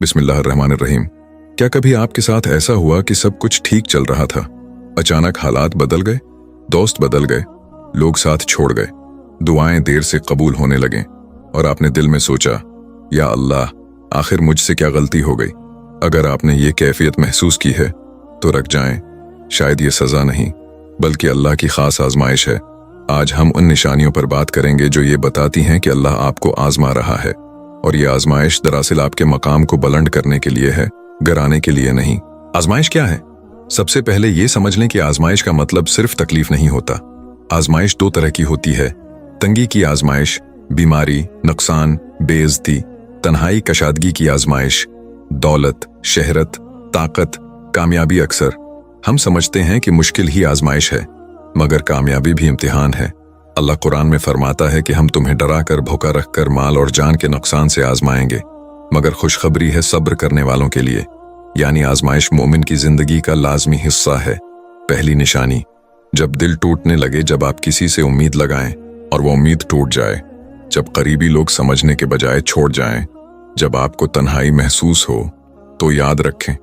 बिस्मिल्लाहिर्रहमानिर्रहीम। क्या कभी आपके साथ ऐसा हुआ कि सब कुछ ठीक चल रहा था, अचानक हालात बदल गए, दोस्त बदल गए, लोग साथ छोड़ गए, दुआएं देर से कबूल होने लगें और आपने दिल में सोचा, या अल्लाह, आखिर मुझसे क्या गलती हो गई? अगर आपने ये कैफियत महसूस की है तो रुक जाएं, शायद ये सजा नहीं बल्कि अल्लाह की खास आजमाइश है। आज हम उन निशानियों पर बात करेंगे जो ये बताती हैं कि अल्लाह आपको आजमा रहा है, और ये आजमाइश दरअसल आपके मकाम को बुलंद करने के लिए है, गिराने के लिए नहीं। आजमाइश क्या है? सबसे पहले ये समझ लें कि आजमाइश का मतलब सिर्फ तकलीफ नहीं होता। आजमाइश दो तरह की होती है, तंगी की आजमाइश, बीमारी, नुकसान, बेइज्जती, तन्हाई, कशादगी की आजमाइश, दौलत, शहरत, ताकत, कामयाबी। अक्सर हम समझते हैं कि मुश्किल ही आजमाइश है, मगर कामयाबी भी इम्तिहान है। अल्लाह कुरान में फरमाता है कि हम तुम्हें डरा कर, भूखा रखकर, माल और जान के नुकसान से आजमाएंगे, मगर खुशखबरी है सब्र करने वालों के लिए। यानी आजमाइश मोमिन की जिंदगी का लाजमी हिस्सा है। पहली निशानी, जब दिल टूटने लगे, जब आप किसी से उम्मीद लगाएं और वो उम्मीद टूट जाए, जब करीबी लोग समझने के बजाय छोड़ जाएं, जब आपको तन्हाई महसूस हो, तो याद रखें,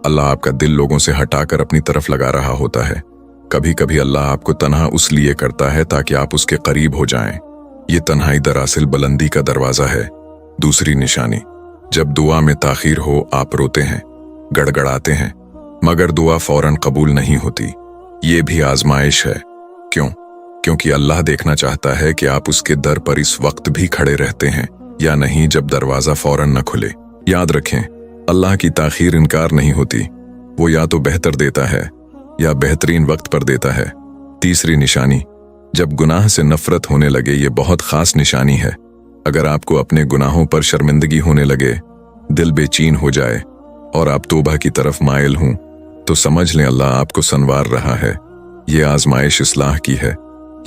अल्लाह आपका दिल लोगों से हटाकर अपनी तरफ लगा रहा होता है। कभी कभी अल्लाह आपको तन्हा उस लिए करता है ताकि आप उसके करीब हो जाएं। ये तन्हाई दरअसल बुलंदी का दरवाजा है। दूसरी निशानी, जब दुआ में ताखीर हो, आप रोते हैं, गड़गड़ाते हैं, मगर दुआ फौरन कबूल नहीं होती। ये भी आजमाइश है। क्यों? क्योंकि अल्लाह देखना चाहता है कि आप उसके दर पर इस वक्त भी खड़े रहते हैं या नहीं, जब दरवाजा फौरन न खुले। याद रखें, अल्लाह की ताखीर इनकार नहीं होती, वो या तो बेहतर देता है या बेहतरीन वक्त पर देता है। तीसरी निशानी, जब गुनाह से नफरत होने लगे, ये बहुत खास निशानी है। अगर आपको अपने गुनाहों पर शर्मिंदगी होने लगे, दिल बेचैन हो जाए और आप तौबा की तरफ माइल हों, तो समझ लें अल्लाह आपको संवार रहा है। ये आजमाइश इस्लाह की है।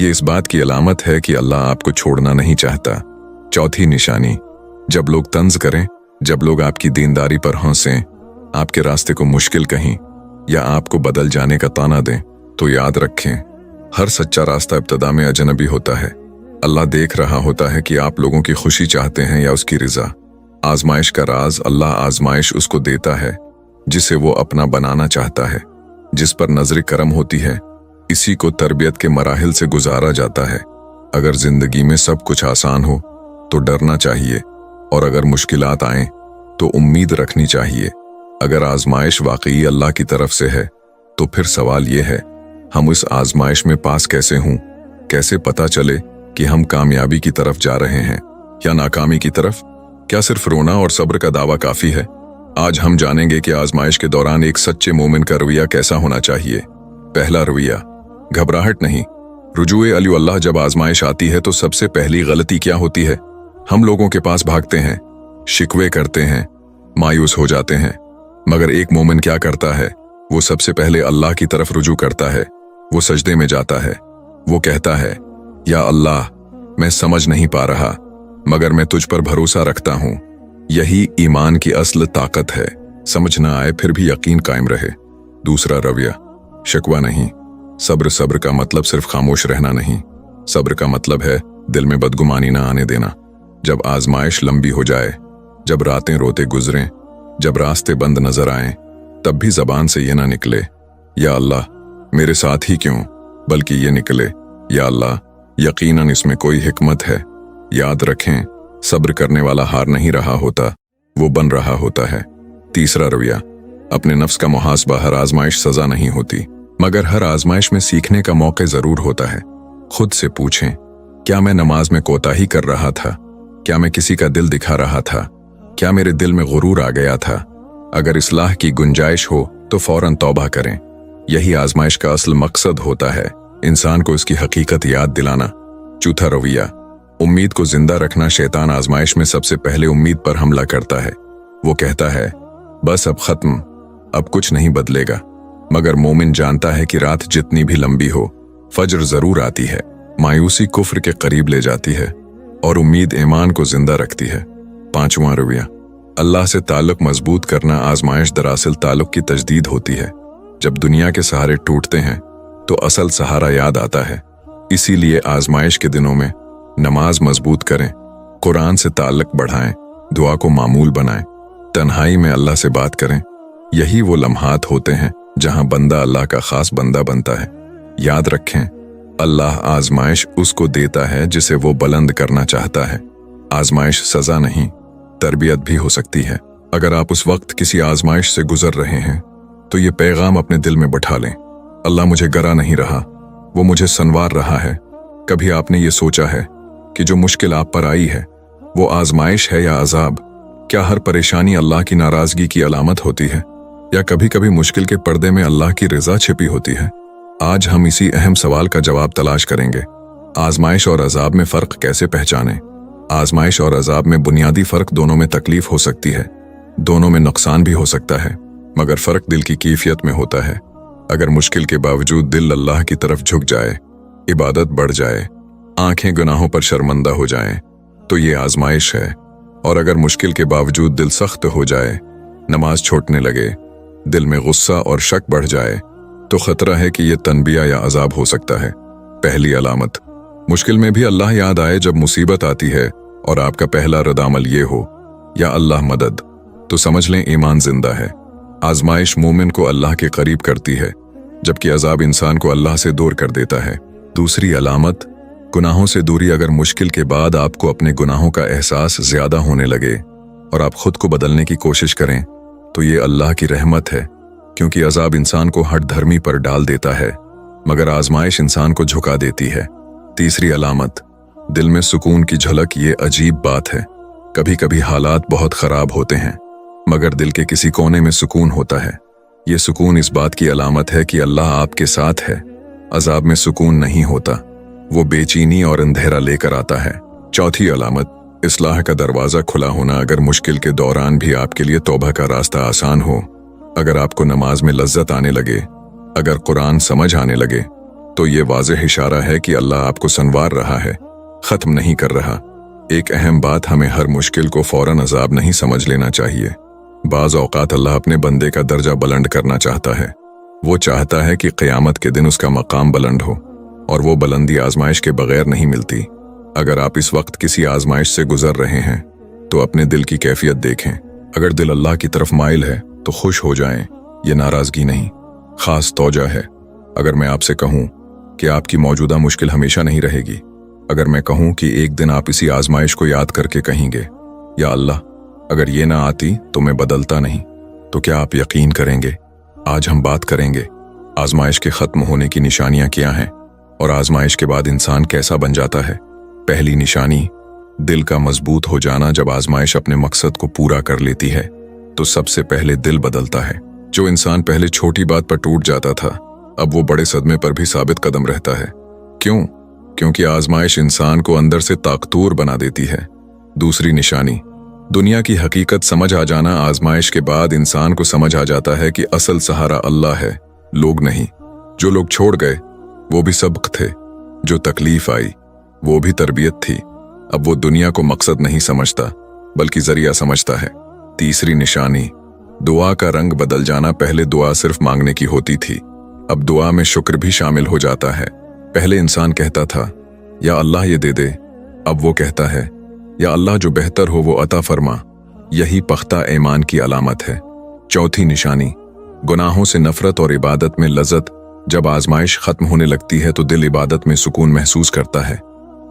ये इस बात की अलामत है कि अल्लाह आपको छोड़ना नहीं चाहता। चौथी निशानी, जब लोग तंज करें, जब लोग आपकी दीनदारी पर हंसें, आपके रास्ते को मुश्किल कहें या आपको बदल जाने का ताना दें, तो याद रखें, हर सच्चा रास्ता इब्तिदा में अजनबी होता है। अल्लाह देख रहा होता है कि आप लोगों की खुशी चाहते हैं या उसकी रिजा। आजमाइश का राज, अल्लाह आजमाइश उसको देता है जिसे वो अपना बनाना चाहता है, जिस पर नजर करम होती है। इसी को तरबियत के मराहिल से गुजारा जाता है। अगर जिंदगी में सब कुछ आसान हो तो डरना चाहिए, और अगर मुश्किलात आएं तो उम्मीद रखनी चाहिए। अगर आजमाइश वाकई अल्लाह की तरफ से है तो फिर सवाल ये है, हम इस आजमाइश में पास कैसे हों? कैसे पता चले कि हम कामयाबी की तरफ जा रहे हैं या नाकामी की तरफ? क्या सिर्फ रोना और सब्र का दावा काफी है? आज हम जानेंगे कि आजमाइश के दौरान एक सच्चे मोमिन का रवैया कैसा होना चाहिए। पहला रवैया, घबराहट नहीं, रुजूए अल्लाह। जब आजमाइश आती है तो सबसे पहली गलती क्या होती है? हम लोगों के पास भागते हैं, शिकवे करते हैं, मायूस हो जाते हैं, मगर एक मोमिन क्या करता है? वो सबसे पहले अल्लाह की तरफ रुजू करता है। वो सजदे में जाता है, वो कहता है, या अल्लाह, मैं समझ नहीं पा रहा, मगर मैं तुझ पर भरोसा रखता हूं। यही ईमान की असल ताकत है। समझ ना आए फिर भी यकीन कायम रहे। दूसरा रवैया, शिकवा नहीं, सब्र। सब्र का मतलब सिर्फ खामोश रहना नहीं, सब्र का मतलब है दिल में बदगुमानी ना आने देना। जब आजमाइश लंबी हो जाए, जब रातें रोते गुजरें, जब रास्ते बंद नजर आएं, तब भी जबान से ये ना निकले, या अल्लाह मेरे साथ ही क्यों, बल्कि ये निकले, या अल्लाह, यकीनन इसमें कोई हिकमत है। याद रखें, सब्र करने वाला हार नहीं रहा होता, वो बन रहा होता है। तीसरा रवैया, अपने नफ्स का मुहासबा। हर आजमाइश सजा नहीं होती, मगर हर आजमाइश में सीखने का मौका जरूर होता है। खुद से पूछें, क्या मैं नमाज में कोताही कर रहा था? क्या मैं किसी का दिल दिखा रहा था? क्या मेरे दिल में गुरूर आ गया था? अगर इस्लाह की गुंजाइश हो तो फौरन तौबा करें। यही आजमाइश का असल मकसद होता है, इंसान को इसकी हकीकत याद दिलाना। चौथा रवैया, उम्मीद को जिंदा रखना। शैतान आजमाइश में सबसे पहले उम्मीद पर हमला करता है। वो कहता है, बस अब खत्म, अब कुछ नहीं बदलेगा। मगर मोमिन जानता है कि रात जितनी भी लंबी हो, फज्र जरूर आती है। मायूसी कुफ्र के करीब ले जाती है और उम्मीद ईमान को जिंदा रखती है। पांचवां रवैया, अल्लाह से ताल्लुक मजबूत करना। आजमाइश दरअसल ताल्लुक की तजदीद होती है। जब दुनिया के सहारे टूटते हैं तो असल सहारा याद आता है। इसीलिए आजमाइश के दिनों में नमाज मजबूत करें, कुरान से ताल्लुक बढ़ाएं, दुआ को मामूल बनाएं, तन्हाई में अल्लाह से बात करें। यही वो लम्हात होते हैं जहां बंदा अल्लाह का खास बंदा बनता है। याद रखें, अल्लाह आजमाइश उसको देता है जिसे वो बुलंद करना चाहता है। आजमाइश सजा नहीं, तरबियत भी हो सकती है। अगर आप उस वक्त किसी आजमाइश से गुजर रहे हैं तो ये पैगाम अपने दिल में बैठा लें। अल्लाह मुझे गरा नहीं रहा, वो मुझे संवार रहा है। कभी आपने ये सोचा है कि जो मुश्किल आप पर आई है वो आजमाइश है या अजाब? क्या हर परेशानी अल्लाह की नाराजगी की अलामत होती है, या कभी कभी मुश्किल के पर्दे में अल्लाह की रजा छिपी होती है? आज हम इसी अहम सवाल का जवाब तलाश करेंगे। आजमाइश और अजाब में फर्क कैसे पहचानें? आजमाइश और अजाब में बुनियादी फर्क, दोनों में तकलीफ हो सकती है, दोनों में नुकसान भी हो सकता है, मगर फर्क दिल की कैफियत में होता है। अगर मुश्किल के बावजूद दिल अल्लाह की तरफ झुक जाए, इबादत बढ़ जाए, आंखें गुनाहों पर शर्मंदा हो जाएं, तो ये आजमाइश है। और अगर मुश्किल के बावजूद दिल सख्त हो जाए, नमाज छोड़ने लगे, दिल में गुस्सा और शक बढ़ जाए, तो खतरा है कि ये तनबिया या अजाब हो सकता है। पहली अलामत, मुश्किल में भी अल्लाह याद आए। जब मुसीबत आती है और आपका पहला रद्द-अमल ये हो, या अल्लाह मदद, तो समझ लें ईमान जिंदा है। आजमाइश मोमिन को अल्लाह के करीब करती है, जबकि अजाब इंसान को अल्लाह से दूर कर देता है। दूसरी अलामत, गुनाहों से दूरी। अगर मुश्किल के बाद आपको अपने गुनाहों का एहसास ज्यादा होने लगे और आप खुद को बदलने की कोशिश करें, तो ये अल्लाह की रहमत है, क्योंकि अजाब इंसान को हठ धर्मी पर डाल देता है, मगर आजमाइश इंसान को झुका देती है। तीसरी अलामत, दिल में सुकून की झलक। ये अजीब बात है, कभी कभी हालात बहुत खराब होते हैं मगर दिल के किसी कोने में सुकून होता है। ये सुकून इस बात की अलामत है कि अल्लाह आपके साथ है। अजाब में सुकून नहीं होता, वो बेचैनी और अंधेरा लेकर आता है। चौथी अलामत, इस्लाह का दरवाजा खुला होना। अगर मुश्किल के दौरान भी आपके लिए तौबा का रास्ता आसान हो, अगर आपको नमाज में लज्जत आने लगे, अगर कुरान समझ आने लगे, तो ये वाज़ेह इशारा है कि अल्लाह आपको संवार रहा है, खत्म नहीं कर रहा। एक अहम बात, हमें हर मुश्किल को फौरन अजाब नहीं समझ लेना चाहिए। बाज़ औक़ात अल्लाह अपने बंदे का दर्जा बुलंद करना चाहता है। वो चाहता है कि क़यामत के दिन उसका मकाम बुलंद हो, और वो बुलंदी आजमाइश के बगैर नहीं मिलती। अगर आप इस वक्त किसी आजमाइश से गुजर रहे हैं तो अपने दिल की कैफियत देखें। अगर दिल अल्लाह की तरफ माइल है तो खुश हो जाएं, ये नाराज़गी नहीं, खास तौजा है। अगर मैं आपसे कहूँ कि आपकी मौजूदा मुश्किल हमेशा नहीं रहेगी, अगर मैं कहूँ कि एक दिन आप इसी आजमाइश को याद करके कहेंगे, या अल्लाह अगर ये ना आती तो मैं बदलता नहीं, तो क्या आप यकीन करेंगे? आज हम बात करेंगे आजमाइश के ख़त्म होने की निशानियाँ क्या हैं और आजमाइश के बाद इंसान कैसा बन जाता है। पहली निशानी, दिल का मजबूत हो जाना। जब आजमाइश अपने मकसद को पूरा कर लेती है तो सबसे पहले दिल बदलता है। जो इंसान पहले छोटी बात पर टूट जाता था, अब वो बड़े सदमे पर भी साबित कदम रहता है। क्यों? क्योंकि आजमाइश इंसान को अंदर से ताकतवर बना देती है। दूसरी निशानी, दुनिया की हकीकत समझ आ जाना। आजमाइश के बाद इंसान को समझ आ जाता है कि असल सहारा अल्लाह है, लोग नहीं। जो लोग छोड़ गए वो भी सबक थे, जो तकलीफ आई वो भी तरबियत थी। अब वो दुनिया को मकसद नहीं समझता बल्कि जरिया समझता है। तीसरी निशानी, दुआ का रंग बदल जाना। पहले दुआ सिर्फ मांगने की होती थी, अब दुआ में शुक्र भी शामिल हो जाता है। पहले इंसान कहता था या अल्लाह ये दे दे, अब वो कहता है या अल्लाह जो बेहतर हो वो अता फरमा। यही पख्ता ईमान की अलामत है। चौथी निशानी, गुनाहों से नफरत और इबादत में लज्जत। जब आजमाइश खत्म होने लगती है तो दिल इबादत में सुकून महसूस करता है।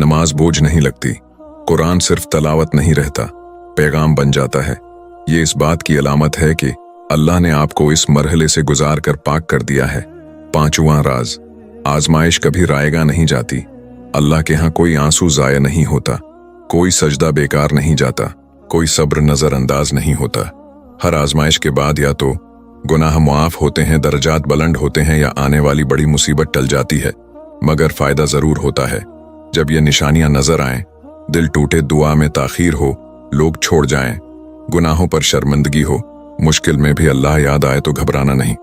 नमाज बोझ नहीं लगती, कुरान सिर्फ तलावत नहीं रहता, पैगाम बन जाता है। ये इस बात की अलामत है कि अल्लाह ने आपको इस मरहले से गुजार कर पाक कर दिया है। पांचवां राज, आजमाइश कभी रायगा नहीं जाती। अल्लाह के यहाँ कोई आंसू जाया नहीं होता, कोई सजदा बेकार नहीं जाता, कोई सब्र नजरअंदाज नहीं होता। हर आजमाइश के बाद या तो गुनाह मुआफ होते हैं, दर्जात बुलंद होते हैं, या आने वाली बड़ी मुसीबत टल जाती है। मगर फायदा जरूर होता है। जब ये निशानियां नजर आएं, दिल टूटे, दुआ में ताखीर हो, लोग छोड़ जाएं, गुनाहों पर शर्मिंदगी हो, मुश्किल में भी अल्लाह याद आए तो घबराना नहीं।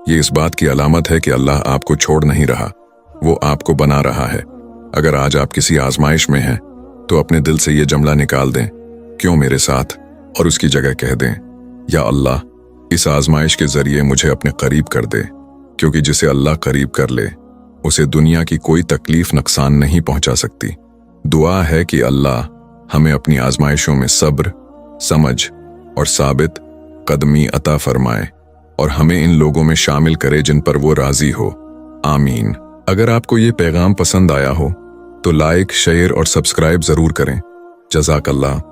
ये इस बात की अलामत है कि अल्लाह आपको छोड़ नहीं रहा, वो आपको बना रहा है। अगर आज आप किसी आजमाइश में हैं तो अपने दिल से ये जुमला निकाल दें, क्यों मेरे साथ, और उसकी जगह कह दें या अल्लाह इस आजमाइश के जरिए मुझे अपने करीब कर दे, क्योंकि जिसे अल्लाह करीब कर ले उसे दुनिया की कोई तकलीफ नुकसान नहीं पहुंचा सकती। दुआ है कि अल्लाह हमें अपनी आजमाइशों में सब्र, समझ और साबित قدمی عطا فرمائے اور ہمیں ان لوگوں میں شامل کرے جن پر وہ راضی ہو، آمین۔ اگر آپ کو یہ پیغام پسند آیا ہو تو لائک، شیئر اور سبسکرائب ضرور کریں۔ جزاک اللہ۔